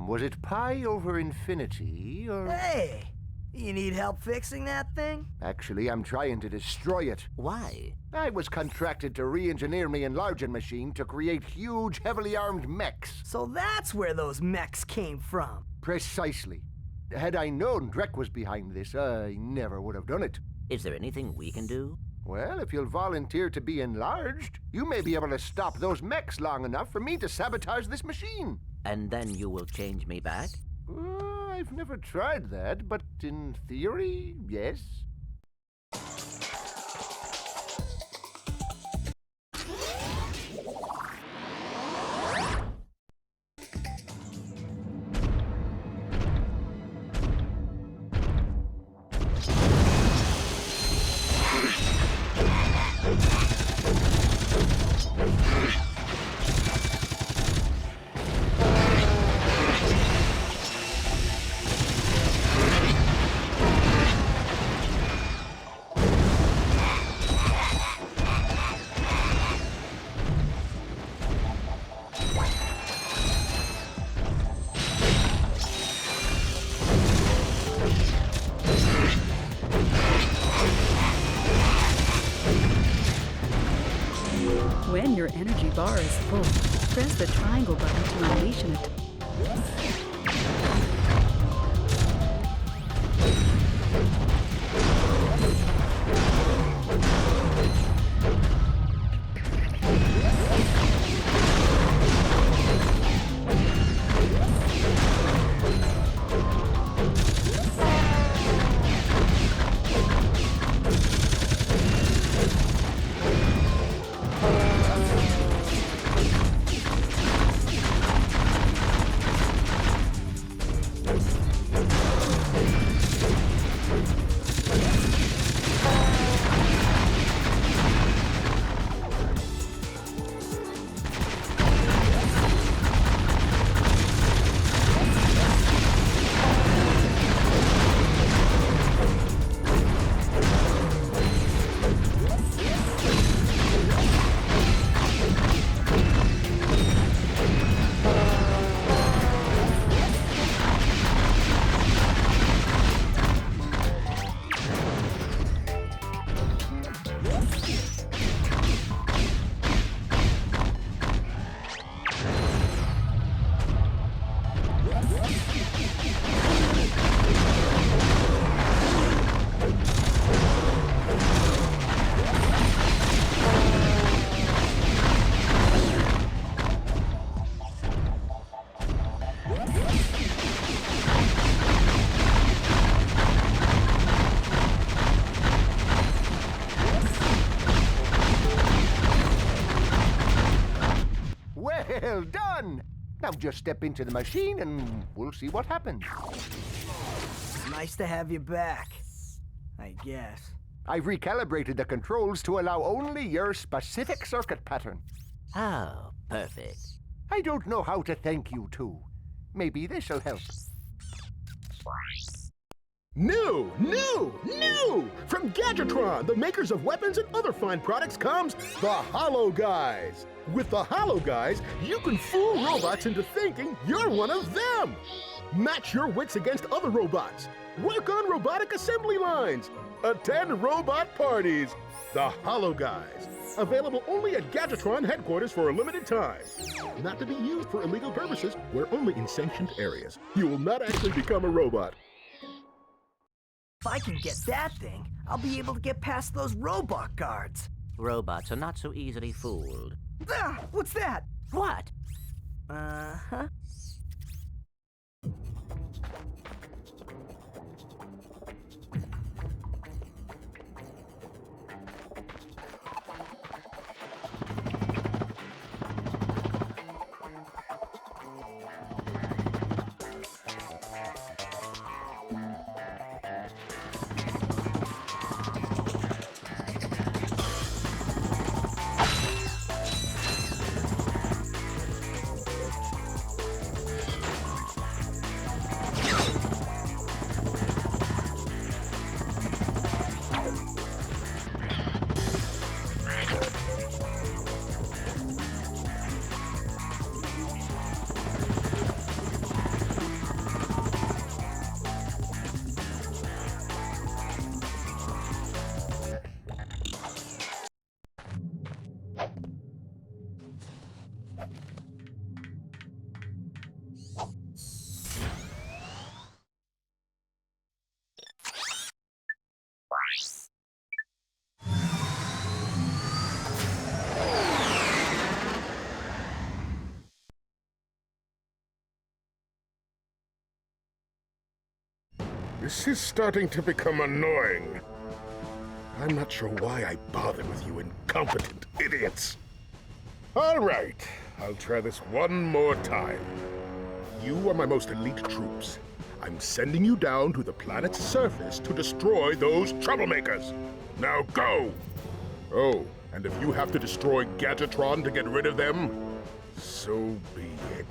Was it pi over infinity, or... Hey! You need help fixing that thing? Actually, I'm trying to destroy it. Why? I was contracted to re-engineer my enlarging machine to create huge, heavily armed mechs. So that's where those mechs came from. Precisely. Had I known Drek was behind this, I never would have done it. Is there anything we can do? Well, if you'll volunteer to be enlarged, you may be able to stop those mechs long enough for me to sabotage this machine. And then you will change me back? I've never tried that, but in theory, yes. When your energy bar is full, press the triangle button to unleash it. Well done! Now just step into the machine and we'll see what happens. Nice to have you back, I guess. I've recalibrated the controls to allow only your specific circuit pattern. Oh, perfect. I don't know how to thank you two. Maybe this'll help. New! From Gadgetron, the makers of weapons and other fine products, comes the Hollow Guys. With the Hollow Guys, you can fool robots into thinking you're one of them. Match your wits against other robots. Work on robotic assembly lines. Attend robot parties. The Hollow Guys. Available only at Gadgetron headquarters for a limited time. Not to be used for illegal purposes. We're only in sanctioned areas. You will not actually become a robot. If I can get that thing, I'll be able to get past those robot guards. Robots are not so easily fooled. Ah, what's that? What? Uh-huh. This is starting to become annoying. I'm not sure why I bother with you incompetent idiots. All right, I'll try this one more time. You are my most elite troops. I'm sending you down to the planet's surface to destroy those troublemakers. Now go! Oh, and if you have to destroy Gadgetron to get rid of them, so be it.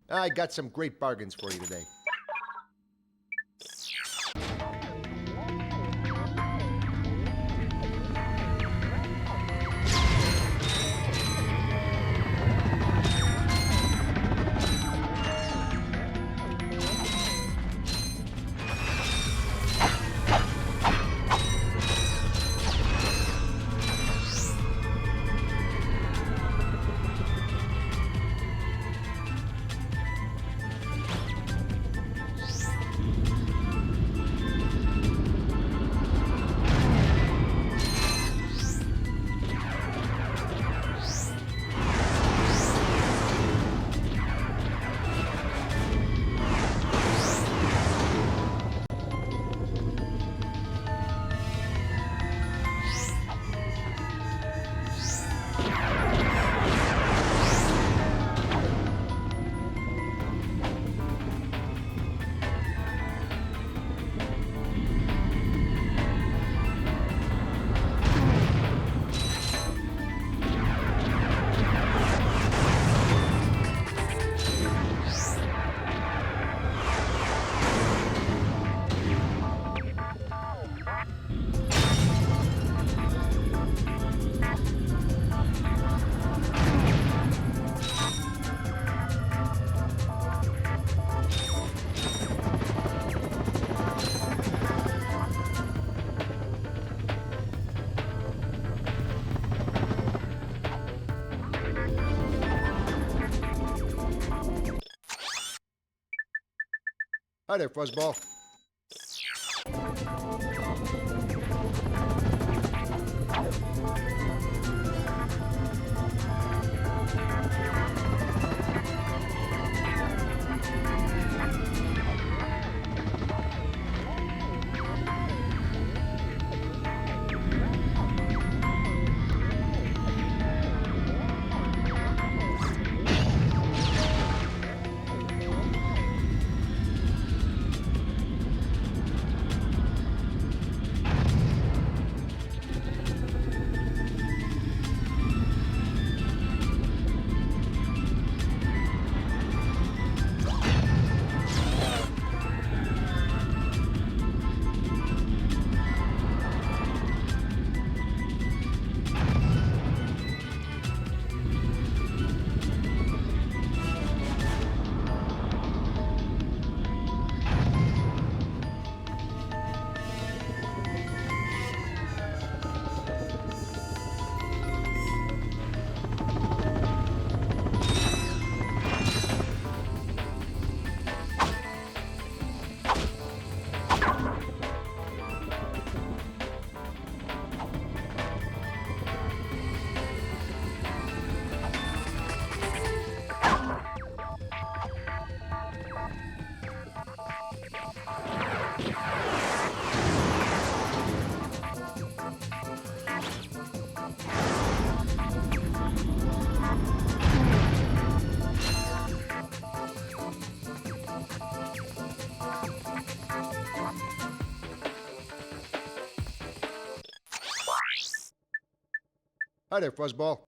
I got some great bargains for you today. Hi there, Fuzzball. Hi there, Fuzzball.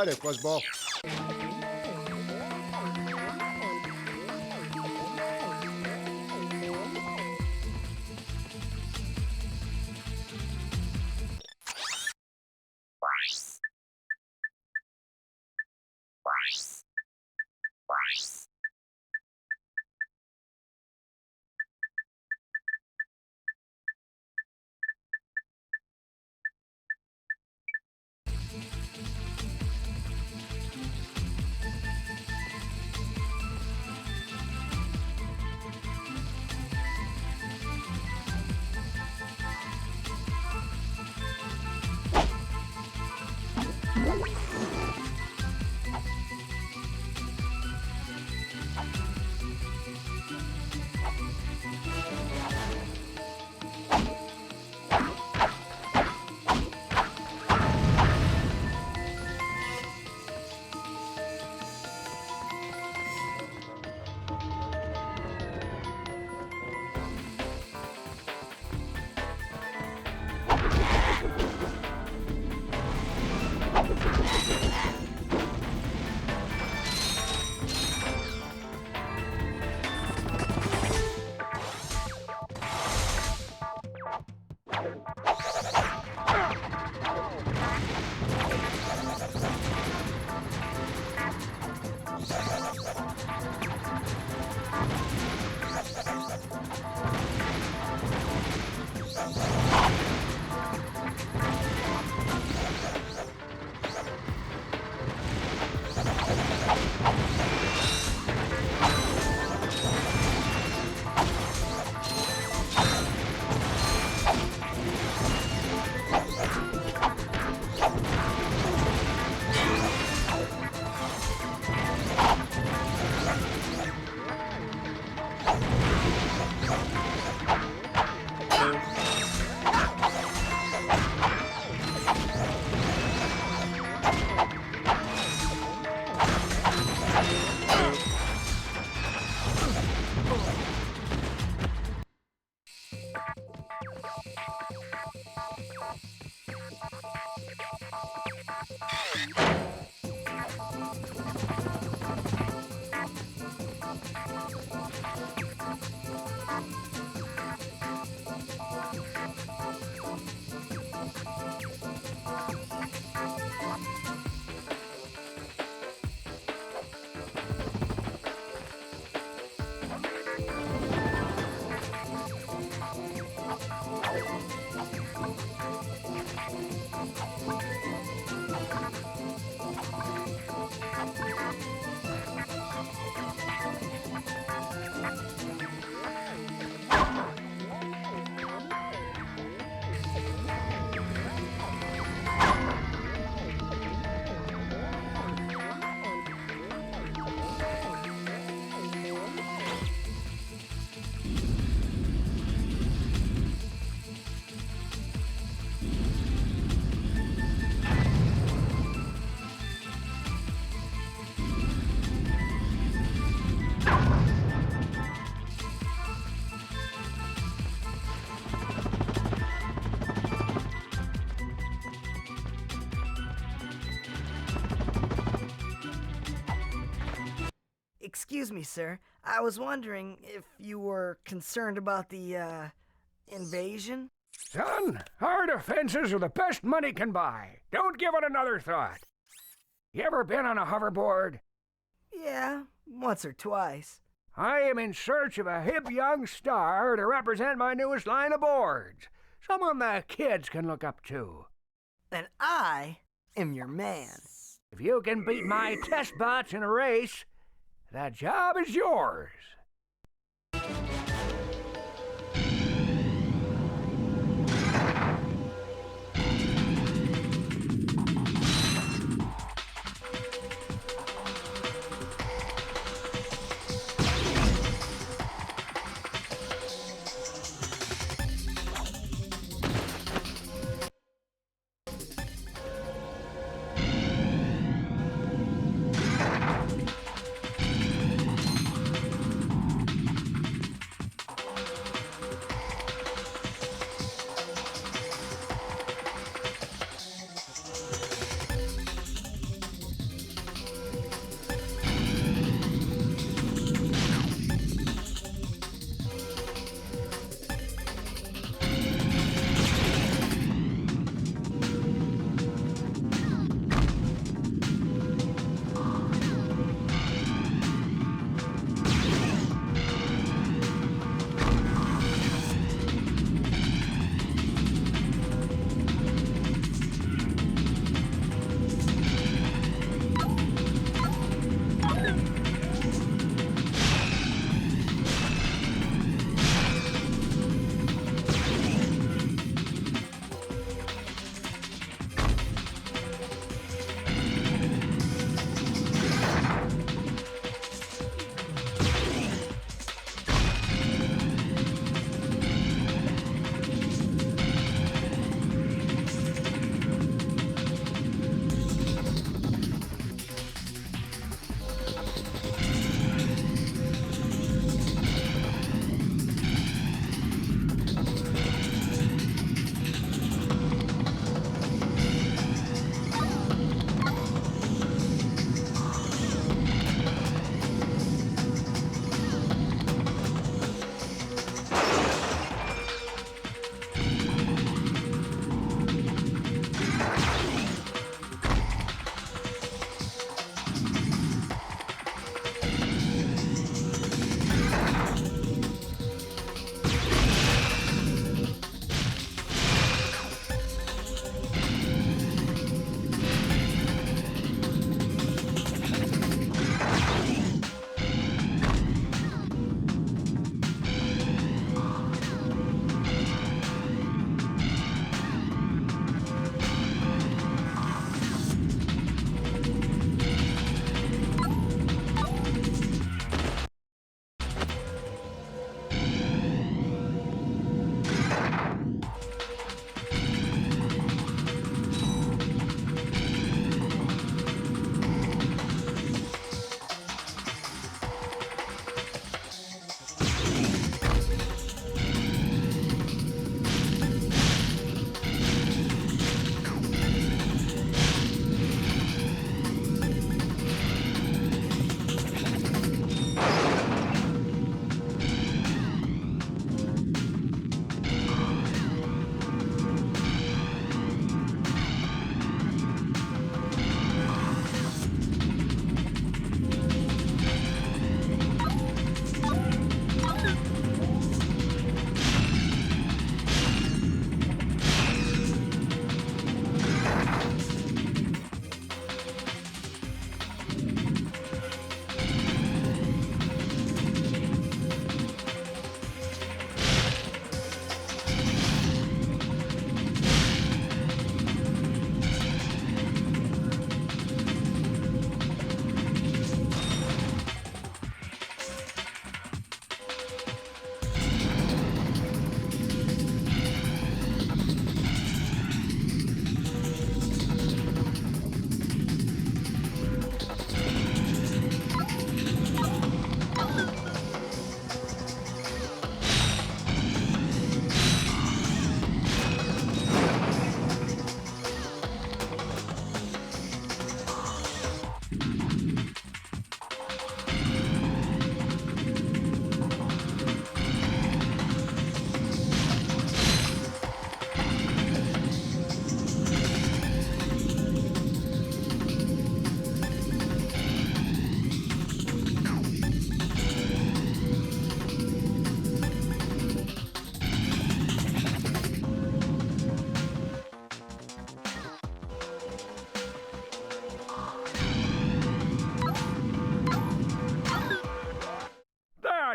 Hi there, Fuzzball. excuse me, sir. I was wondering if you were concerned about the, invasion? Son, our defenses are the best money can buy. Don't give it another thought. You ever been on a hoverboard? Yeah, once or twice. I am in search of a hip young star to represent my newest line of boards. Someone the kids can look up to. And I am your man. If you can beat my test bots in a race, that job is yours.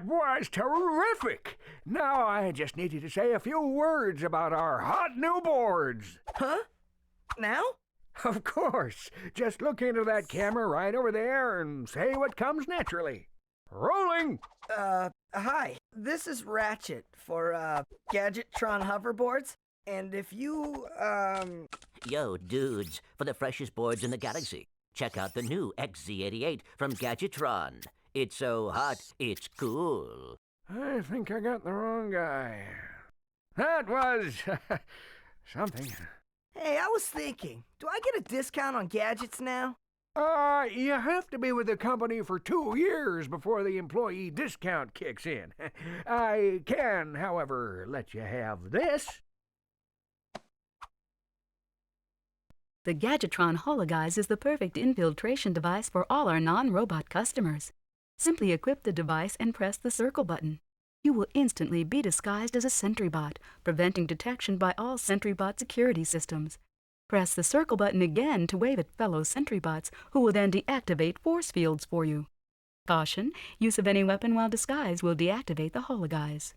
That was terrific! Now I just need you to say a few words about our hot new boards. Huh? Now? Of course. Just look into that camera right over there and say what comes naturally. Rolling! Hi. This is Ratchet for, Gadgetron hoverboards. And if you, Yo, dudes, for the freshest boards in the galaxy, check out the new XZ88 from Gadgetron. It's so hot, it's cool. I think I got the wrong guy. That was something. Hey, I was thinking, do I get a discount on gadgets now? You have to be with the company for 2 years before the employee discount kicks in. I can, however, let you have this. The Gadgetron Hologuise is the perfect infiltration device for all our non-robot customers. Simply equip the device and press the circle button. You will instantly be disguised as a sentry bot, preventing detection by all sentry bot security systems. Press the circle button again to wave at fellow sentry bots, who will then deactivate force fields for you. Caution, use of any weapon while disguised will deactivate the Hologuise.